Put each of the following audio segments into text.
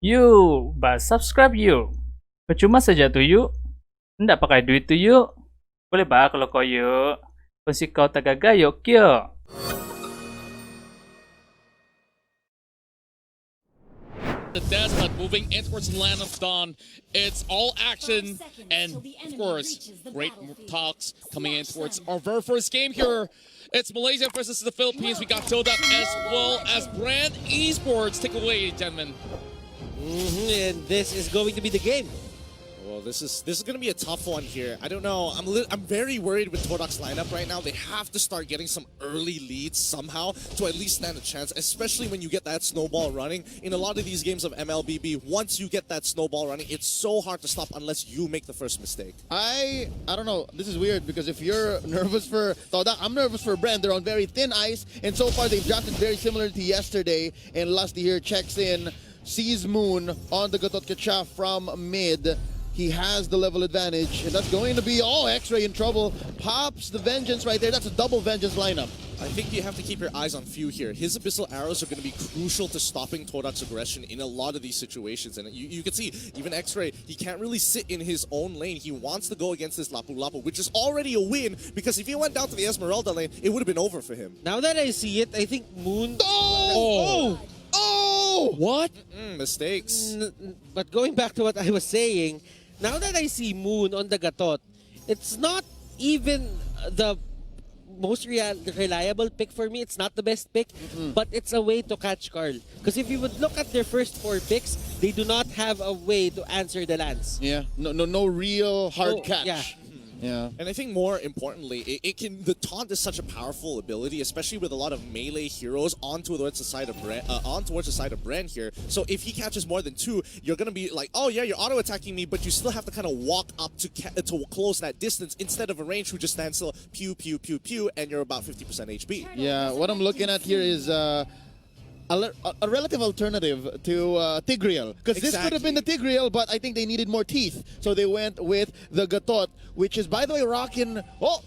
Yuk, subscribe yuk. Percuma saja tuh yuk. Nggak pakai duit tuh yuk. Boleh ba kalau kau yuk. Kung kau tagagayok yuk. The Desmond moving in towards Land of Dawn. It's all action and, of course, great talks coming in towards our very first game here. It's Malaysia versus the Philippines. We got TODAK as well as BREN Esports. Take away, gentlemen. And this is going to be the game. Well, this is going to be a tough one here. I don't know. I'm very worried with TODAK's lineup right now. They have to start getting some early leads somehow to at least stand a chance, especially when you get that snowball running. In a lot of these games of MLBB, once you get that snowball running, it's so hard to stop unless you make the first mistake. I don't know. This is weird because if you're nervous for TODAK, I'm nervous for BREN. They're on very thin ice, and so far they've drafted very similar to yesterday. And Lusty here checks in, sees Moon on the Gatot Kacha from mid. He has the level advantage, and that's going to be X-Ray in trouble. Pops the Vengeance right there. That's a double Vengeance lineup. I think you have to keep your eyes on Few here. His Abyssal Arrows are going to be crucial to stopping TODAK's aggression in a lot of these situations. And you can see, even X-Ray, he can't really sit in his own lane. He wants to go against this Lapu Lapu, which is already a win, because if he went down to the Esmeralda lane, it would have been over for him. Now that I see it, I think Moon... Oh! What? Mistakes. But going back to what I was saying, now that I see Moon on the Gatot, it's not even the most reliable pick for me. It's not the best pick, but it's a way to catch Carl. Because if you would look at their first 4 picks, they do not have a way to answer the lance. Yeah, no real hard catch. Yeah. Yeah. And I think more importantly, the taunt is such a powerful ability, especially with a lot of melee heroes on towards the side of BREN here. So if he catches more than 2, you're gonna be like, oh yeah, you're auto attacking me, but you still have to kind of walk up to close that distance instead of a range who just stands still, pew pew pew pew, and you're about 50% HP. Yeah. What I'm looking at here is a relative alternative to Tigreal. Because this could have been the Tigreal, but I think they needed more teeth. So they went with the Gatot, which is, by the way, rocking,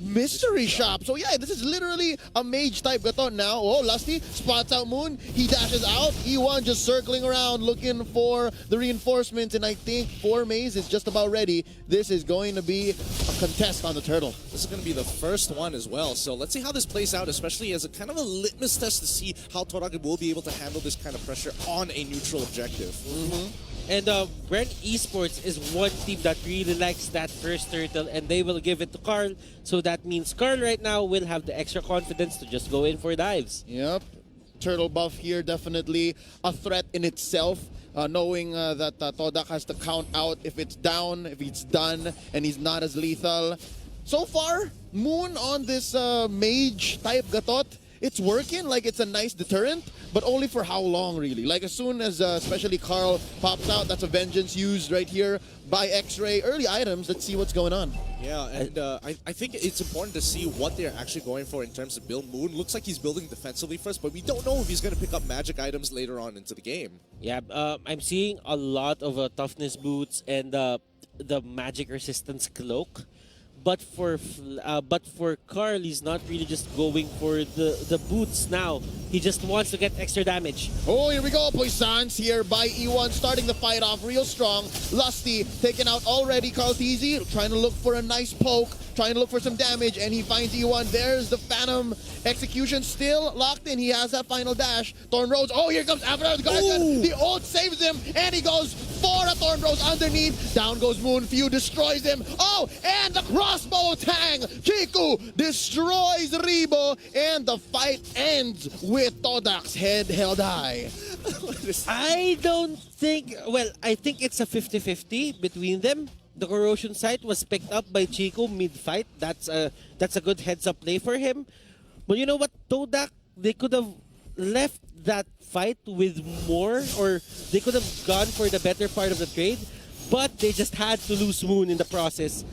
Mystery Shop. So yeah, this is literally a mage-type Gatot now. Lusty spots out Moon. He dashes out. E1 just circling around, looking for the reinforcements. And I think 4 Maze is just about ready. This is going to be a contest on the turtle. This is going to be the first one as well. So let's see how this plays out, especially as a kind of a litmus test to see how TODAK will be able to handle this kind of pressure on a neutral objective. And BREN Esports is one team that really likes that first turtle, and they will give it to Carl. So that means Carl right now will have the extra confidence to just go in for dives. Yep. Turtle buff here, definitely a threat in itself. Knowing that TODAK has to count out if it's down, if it's done, and he's not as lethal. So far, Moon on this mage-type Gatot, it's working, like it's a nice deterrent, but only for how long, really? Like as soon as, especially Carl pops out, that's a Vengeance used right here by X-Ray. Early items, let's see what's going on. Yeah, and I think it's important to see what they're actually going for in terms of build. Moon looks like he's building defensively first, but we don't know if he's going to pick up magic items later on into the game. Yeah, I'm seeing a lot of toughness boots and the magic resistance cloak. But for Carl, he's not really just going for the boots now. He just wants to get extra damage. Oh, here we go. Poissons here by E1 starting the fight off real strong. Lusty taken out already. Carl Teasy trying to look for a nice poke, trying to look for some damage, and he finds E1. There's the Phantom execution still locked in. He has that final dash. Thorn Rose. Oh, here comes Avatar. The ult saves him, and he goes for a Thorn Rose underneath. Down goes Moon. Few destroys him. Oh, and the crossbow tang. Chiku destroys Rebo, and the fight ends with TODAK's head held high. I don't think... Well, I think it's a 50-50 between them. The corrosion sight was picked up by Chico mid-fight. That's a good heads-up play for him. But you know what? TODAK, they could have left that fight with more, or they could have gone for the better part of the trade, but they just had to lose Moon in the process.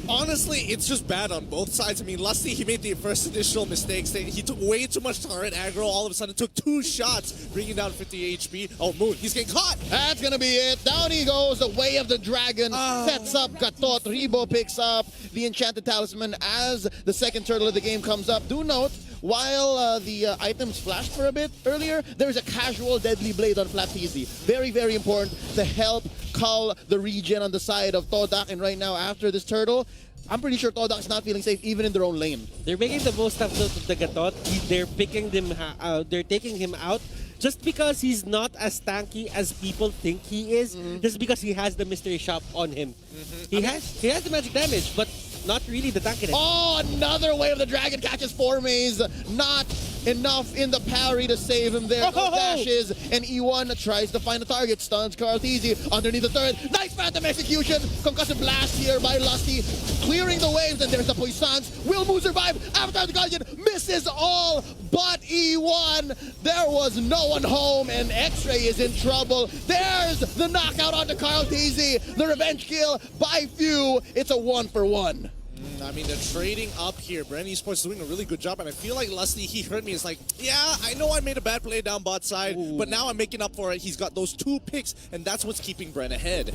Honestly, it's just bad on both sides. I mean, Lusty, he made the first initial mistakes. He took way too much turret aggro. All of a sudden, took 2 shots, bringing down 50 HP. Oh, Moon, he's getting caught. That's going to be it. Down he goes. The Way of the Dragon sets up Gatot. Rebo picks up the Enchanted Talisman as the second turtle of the game comes up. Do note, while the items flashed for a bit earlier, there's a casual deadly blade on Flapteasy. Very, very important to help cull the regen on the side of TODAK. And right now, after this turtle, I'm pretty sure TODAK's not feeling safe even in their own lane. They're making the most out of the Gatot. They're picking them. They're taking him out just because he's not as tanky as people think he is. Just because he has the mystery shop on him. He has the magic damage, but not really the tankiness. Oh, another wave of the dragon catches 4 maze. Not enough in the parry to save him there. No dashes, and E1 tries to find a target. Stuns Karlteasy underneath the turret. Nice phantom execution. Concussive blast here by Lusty, clearing the waves, and there's the Poissons. Will Moo survive? Avatar the Guardian misses all but E1. There was no one home, and X-Ray is in trouble. There's the knockout onto Karlteasy. The revenge kill by few. It's a 1-for-1. I mean, they're trading up here. BREN Esports doing a really good job, and I feel like Lusty, he heard me. It's like, yeah, I know I made a bad play down bot side, but now I'm making up for it. He's got those 2 picks, and that's what's keeping BREN ahead.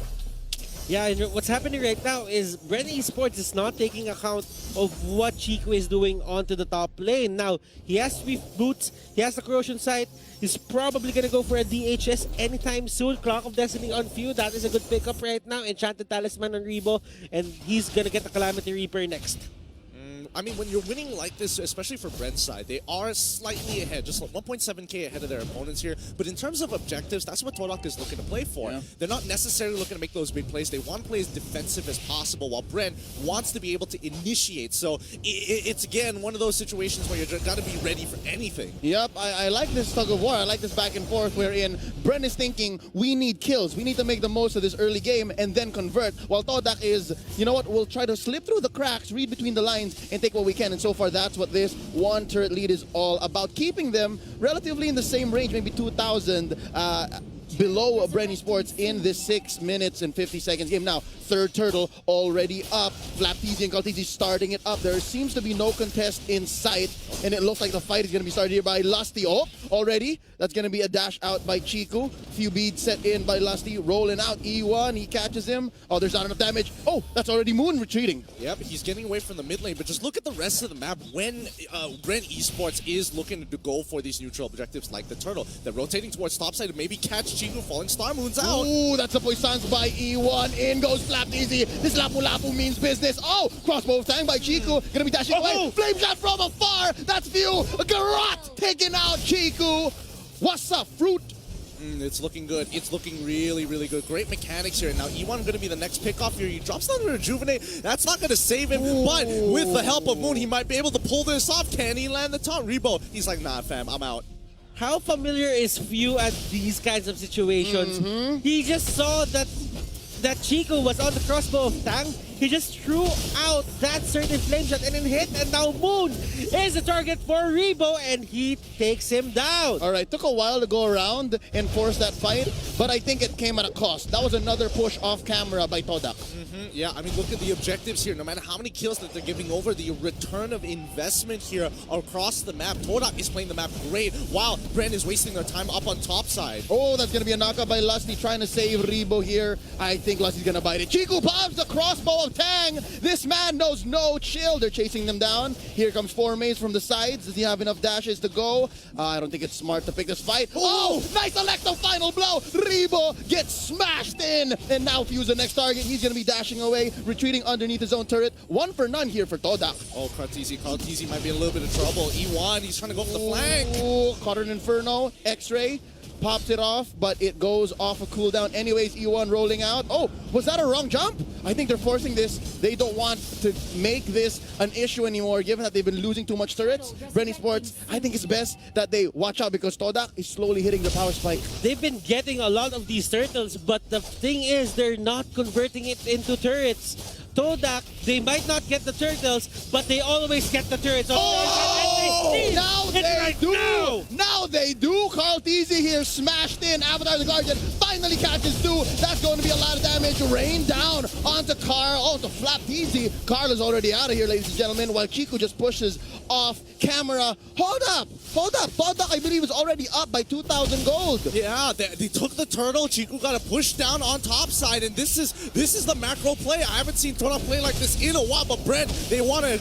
Yeah, and what's happening right now is BREN Esports is not taking account of what Chico is doing onto the top lane. Now, he has Swift Boots, he has the Corrosion Sight, he's probably gonna go for a DHS anytime soon. Clock of Destiny on Few, that is a good pickup right now. Enchanted Talisman on Rebo, and he's gonna get the Calamity Reaper next. I mean, when you're winning like this, especially for BREN's side, they are slightly ahead, just 1.7k ahead of their opponents here. But in terms of objectives, that's what TODAK is looking to play for. Yeah. They're not necessarily looking to make those big plays. They want to play as defensive as possible, while BREN wants to be able to initiate. So it's, again, one of those situations where you've got to be ready for anything. Yep, I like this tug of war. I like this back and forth wherein BREN is thinking, we need kills. We need to make the most of this early game and then convert. While TODAK is, you know what, we'll try to slip through the cracks, read between the lines, and take what we can. And so far, that's what this 1 turret lead is all about. Keeping them relatively in the same range, maybe 2,000 below BREN Esports in this 6 minutes and 50 seconds game. Now, 3rd turtle already up. Flapteasy and Karlteasy starting it up. There seems to be no contest in sight, and it looks like the fight is going to be started here by Lusty. Oh, already. That's going to be a dash out by Chico. Few beads set in by Lusty. Rolling out E1. He catches him. Oh, there's not enough damage. Oh, that's already Moon retreating. Yep, he's getting away from the mid lane, but just look at the rest of the map when BREN Esports is looking to go for these neutral objectives like the turtle. They're rotating towards topside to maybe catch Chico falling Star Moon's out. Ooh, that's a Poissons by E1. In goes Flapteasy. This Lapu Lapu means business. Oh, crossbow tang by Chico. Gonna be dashing away. Flame shot from afar. That's Few. Garrot taking out Chico. What's up, fruit? It's looking good. It's looking really, really good. Great mechanics here. Now, E1 going to be the next pickoff here. He drops down to Rejuvenate. That's not going to save him, but with the help of Moon, he might be able to pull this off. Can he land the taunt? Rebo, he's like, nah, fam, I'm out. How familiar is Few at these kinds of situations? He just saw that Chico was on the crossbow of Tang. He just threw out that certain flame shot and then hit, and now Moon is the target for Rebo, and he takes him down. All right, took a while to go around and force that fight, but I think it came at a cost. That was another push off camera by TODAK. Yeah, I mean, look at the objectives here. No matter how many kills that they're giving over, the return of investment here across the map. TODAK is playing the map great, while BREN is wasting their time up on top side. Oh, that's going to be a knockout by Lusty trying to save Rebo here. I think Lusty's going to bite it. Chico pops the crossbow of Tang. This man knows no chill. They're chasing them down. Here comes 4 maze from the sides. Does he have enough dashes to go? I don't think it's smart to pick this fight. Oh, nice Electro final blow. Rebo gets smashed in. And now Fuse the next target. He's going to be dashing away, retreating underneath his own turret. 1 for none here for TODAK. Oh, Karlteasy might be in a little bit of trouble. E1, he's trying to go for the flank. Oh, caught an Inferno. X-Ray. Popped it off, but it goes off a cooldown. Anyways, E1 rolling out. Oh, was that a wrong jump? I think they're forcing this. They don't want to make this an issue anymore, given that they've been losing too much turrets. BREN Esports, I think it's best that they watch out because TODAK is slowly hitting the power spike. They've been getting a lot of these turtles, but the thing is, they're not converting it into turrets. TODAK, they might not get the turtles, but they always get the turrets. Now they do! Now they do! Karlteasy here smashed in. Avatar the Guardian finally catches 2. That's going to be a lot of damage. Rain down onto Carl. Oh, to Flapteasy. Carl is already out of here, ladies and gentlemen, while Chico just pushes off camera. Hold up! Hold up! TODAK, I believe, is already up by 2,000 gold. Yeah, they took the turtle. Chico got a push down on top side, and this is the macro play. I haven't seen TODAK play like this in a while, but BREN, they want to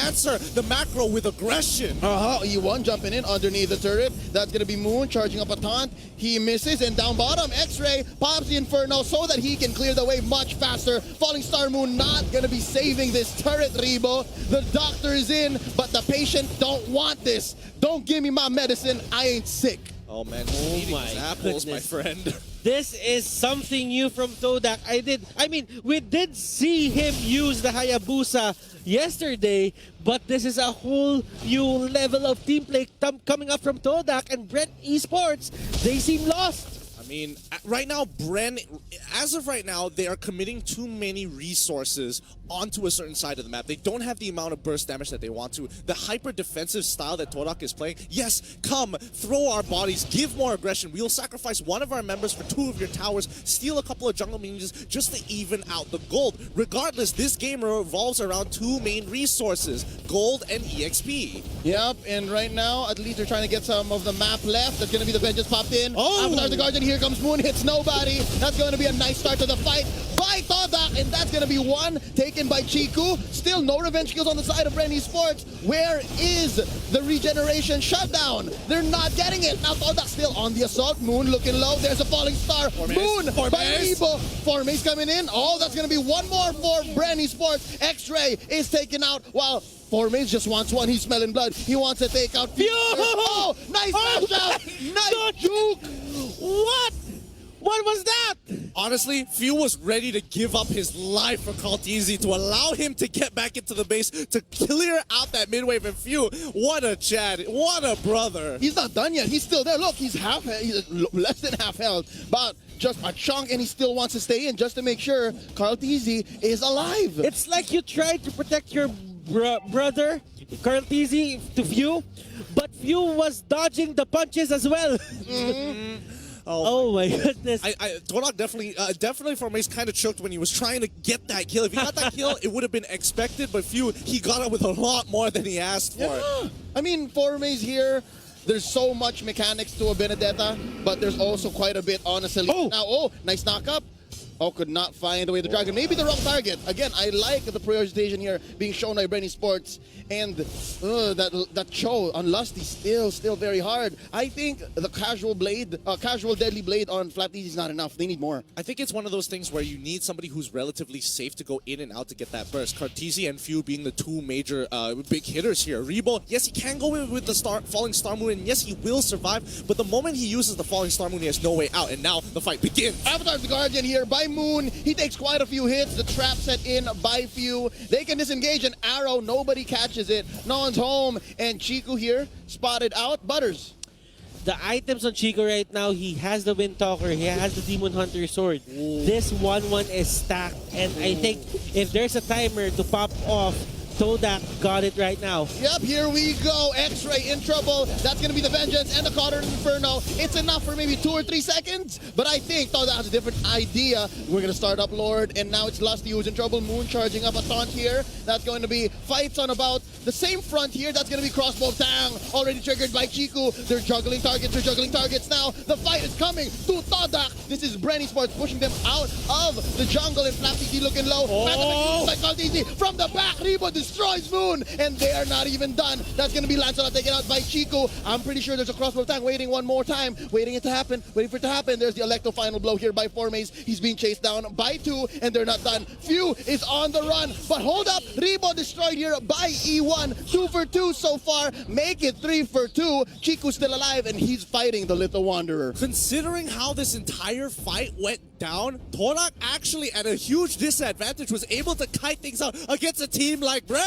answer the macro with aggression. situation. E1 jumping in underneath the turret. That's gonna be Moon charging up a taunt. He misses, and down bottom, X-Ray pops the Inferno so that he can clear the way much faster. Falling Star Moon not gonna be saving this turret, Rebo. The doctor is in, but the patient don't want this. Don't give me my medicine, I ain't sick. Oh man, he's eating my his apples, my goodness. friend. This is something new from TODAK. We did see him use the Hayabusa yesterday, but this is a whole new level of team play coming up from TODAK and BREN Esports. They seem lost. I mean, right now, BREN, as of right now, they are committing too many resources onto a certain side of the map. They don't have the amount of burst damage that they want to. The hyper-defensive style that TODAK is playing, yes, come, throw our bodies, give more aggression. We'll sacrifice one of our members for 2 of your towers, steal a couple of jungle minions just to even out the gold. Regardless, this game revolves around 2 main resources, gold and EXP. Yep, and right now, at least they're trying to get some of the map left. That's gonna be the Vengeance popped in. Avatar the Guardian, here comes Moon, hits nobody. That's going to be a nice start to the fight by TODAK, and that's going to be one taken by Chiku. Still no revenge kills on the side of BREN Esports. Where is the regeneration shutdown? They're not getting it. Now TODAK still on the assault. Moon looking low. There's a falling star. Moon by Rebo. Formace coming in. Oh, that's going to be one more for BREN Esports. X-Ray is taken out while Formace just wants one. He's smelling blood. He wants to take out Pew. Oh, nice smash out. Nice juke. What? What was that? Honestly, Few was ready to give up his life for Kaltizi to allow him to get back into the base to clear out that mid wave. And Few, what a Chad, what a brother. He's not done yet. He's still there. Look, he's less than half health, but just a chunk, and he still wants to stay in just to make sure Kaltizi is alive. It's like you tried to protect your brother, Karltizi, to Few, but Few was dodging the punches as well. Oh my goodness. TODAK definitely Formace kind of choked when he was trying to get that kill. If he got that kill, it would have been expected, but Few, he got it with a lot more than he asked for. Yeah. I mean, Formace here, there's so much mechanics to a Benedetta, but there's also quite a bit, honestly. Now, nice knock up. Oh, could not find a way to Dragon. Maybe the wrong target. Again, I like the prioritization here being shown by BREN Esports. And that show on Lusty still very hard. I think the casual deadly blade on Flat Easy is not enough. They need more. I think it's one of those things where you need somebody who's relatively safe to go in and out to get that burst. Kartizi and Few being the 2 major big hitters here. Rebo, yes, he can go in with the Falling Star Moon, and yes, he will survive, but the moment he uses the Falling Star Moon, he has no way out, and now the fight begins. Avatar the Guardian here by Moon. He takes quite a few hits. The trap set in by Few. They can disengage an arrow. Nobody catches it. No one's home. And Chiku here spotted out. Butters. The items on Chico right now, he has the Wind Talker, he has the Demon Hunter sword. This 1-1 is stacked, and I think if there's a timer to pop off, TODAK got it right now. Yep, here we go. X-Ray in trouble. That's going to be the Vengeance and the Cotter Inferno. It's enough for maybe 2 or 3 seconds, but I think TODAK has a different idea. We're going to start up Lord, and now it's Lusty who's in trouble. Moon charging up a taunt here. That's going to be fights on about the same front here. That's going to be Crossbow Tang, already triggered by Chiku. They're juggling targets now. The fight is coming to TODAK. This is BREN Esports pushing them out of the jungle, and Flappy looking low. From the back, Rebo destroys Moon, and they are not even done. That's going to be Lancelot taken out by Chico. I'm pretty sure there's a crossbow tank waiting one more time, waiting for it to happen. There's the Electro final blow here by Formace. He's being chased down by 2, and they're not done. Few is on the run, but hold up. Rebo destroyed here by E1. 2 for 2 so far. Make it 3 for 2. Chico's still alive, and he's fighting the Little Wanderer. Considering how this entire fight went down, TODAK actually at a huge disadvantage was able to kite things out against a team like BREN.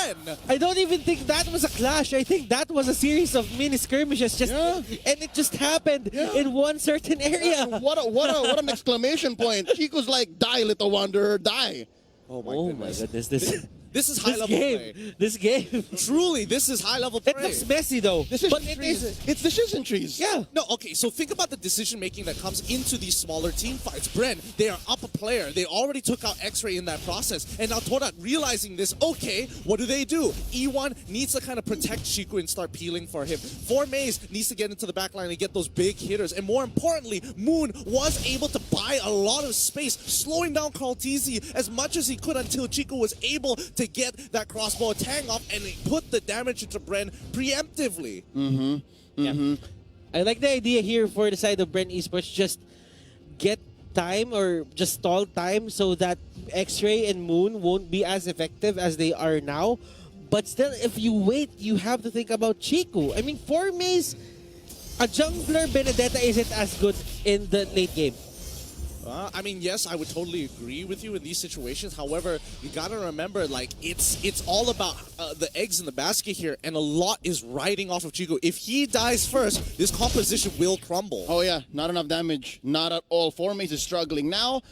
I don't even think that was a clash. I think that was a series of mini skirmishes, and it just happened in one certain area. What an exclamation point. Chico's like, die, Little Wanderer, die. Oh my goodness. This is high level play. This game. Truly, this is high level play. It looks messy though. It's decision trees. Yeah. No, okay, so think about the decision making that comes into these smaller team fights. BREN, they are up a player. They already took out X-Ray in that process. And now TODAK realizing this, okay, what do? E1 needs to kind of protect Chiku and start peeling for him. Formace needs to get into the backline and get those big hitters. And more importantly, Moon was able to buy a lot of space, slowing down Kaltizi as much as he could until Chiku was able to to get that crossbow tang off and put the damage into BREN preemptively. Yeah. I like the idea here for the side of BREN Esports, just get time or just stall time so that X-Ray and Moon won't be as effective as they are now. But still, if you wait, you have to think about Chico. I mean, for Maze, a jungler Benedetta isn't as good in the late game. I mean, yes, I would totally agree with you in these situations. However, you gotta remember, like, it's all about the eggs in the basket here, and a lot is riding off of Chico. If he dies first, this composition will crumble. Oh yeah, not enough damage. Not at all. Formase is struggling. Now,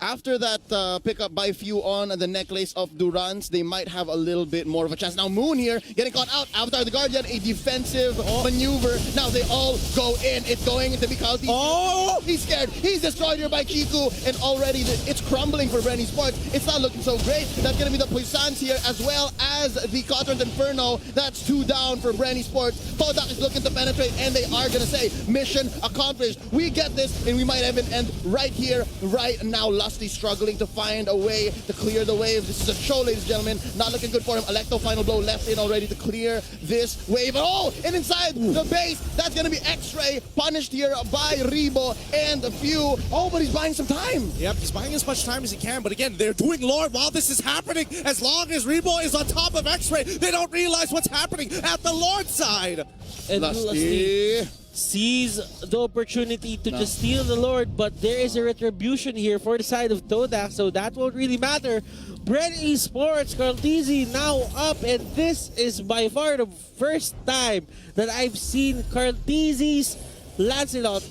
after that pickup by Few on the necklace of Durance, they might have a little bit more of a chance. Now Moon here, getting caught out. Avatar the Guardian, a defensive maneuver. Now they all go in. It's going to be Kalti. Oh! He's scared. He's destroyed here by Kiku. And already it's crumbling for BREN Esports. It's not looking so great. That's going to be the Puissance here, as well as the Cotton's Inferno. That's 2 down for BREN Esports. TODAK is looking to penetrate, and they are going to say, mission accomplished. We get this, and we might even end right here, right now. Lusty struggling to find a way to clear the wave. This is a show, ladies and gentlemen. Not looking good for him. Electo final blow left in already to clear this wave. Oh, and inside the base, that's going to be X-Ray, punished here by Rebo and a few. Oh, but he's buying some time. Yep, he's buying as much time as he can, but again, they're doing Lord while this is happening. As long as Rebo is on top of X-Ray, they don't realize what's happening at the Lord side. And Lusty sees the opportunity to just steal the Lord, but there is a retribution here for the side of TODAK, so that won't really matter. BREN Esports, Carltese now up, and this is by far the first time that I've seen Carltese's Lancelot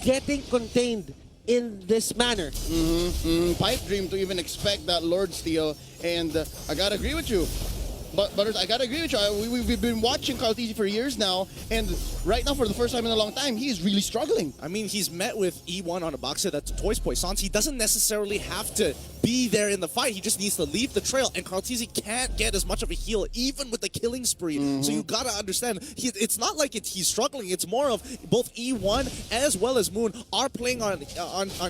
getting contained in this manner. Pipe dream to even expect that Lord steal, and I gotta agree with you. But Butters, I gotta agree with you. We've been watching Carltese for years now, and right now, for the first time in a long time, he's really struggling. I mean, he's met with E1 on a box set that's Toys Poissons. He doesn't necessarily have to be there in the fight. He just needs to leave the trail, and Carltese can't get as much of a heal, even with the killing spree. So you gotta understand, it's not like he's struggling. It's more of both E1 as well as Moon are playing on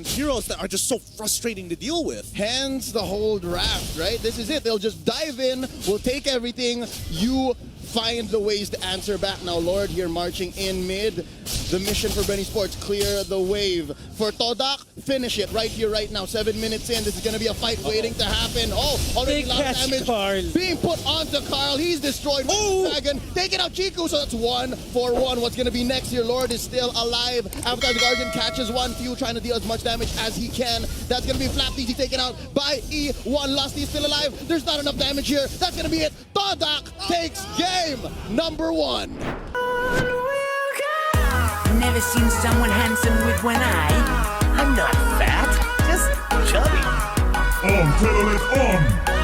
heroes that are just so frustrating to deal with. Hence the whole draft, right? This is it. They'll just dive in. We'll take everything. You find the ways to answer back. Now Lord here marching in mid. The mission for BREN Esports, clear the wave. For TODAK, finish it right here, right now. 7 minutes in, this is going to be a fight waiting to happen. Oh, already a lot of damage Carl being put onto Carl. He's destroyed with the dragon. Taking out Chiku, so that's 1 for 1. What's going to be next here? Lord is still alive. Avatar the Guardian catches one. Few trying to deal as much damage as he can. That's going to be Flap easy taken out by E1. Lusty still alive. There's not enough damage here. That's going to be it. TODAK takes game number 1. Never seen someone handsome with one eye. I'm not fat, just chubby. On, Fiddle it on!